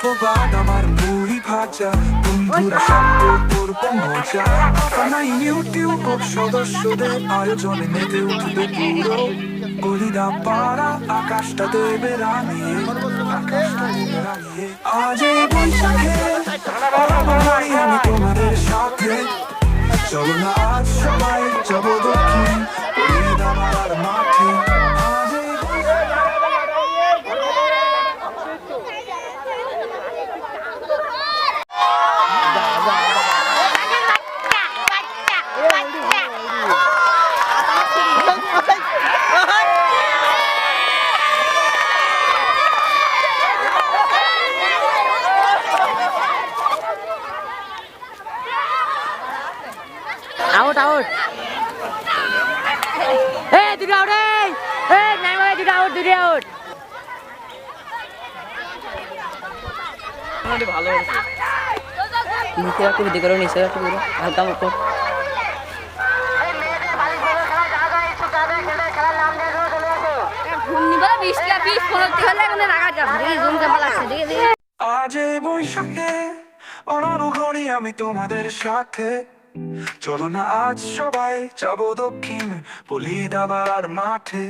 অপবাদ আমার মুড়ি ভাজা, বন্ধুরা সঙ্গে করবো মজা। বানাই ইউটিউব সদস্যদের আয়োজনে মেতে উঠবে পুরো গলিদা পাড়া, আকাশটা দেবে রানিয়ে, আকাশটা দেবে রানিয়ে। আজ এই বৈশাখে অনাবহাই আমি তোমাদের সাথে, চলো না আজ সবাই যাবো দক্ষিণ গলিদা পাড়ার মাঠে। আজ এই আউট আউট দুটো আউট নাই ভাই দুটো আউট ভালো হয়েছে নিচে একটু বুদ্ধি করো, নিচে একটু করো, হালকা মতো। আজ এই বৈশাখে অনাবহাই আমি তোমাদের সাথে, চলো না আজ সবাই যাবো দক্ষিণ বলিদাবার মাঠে।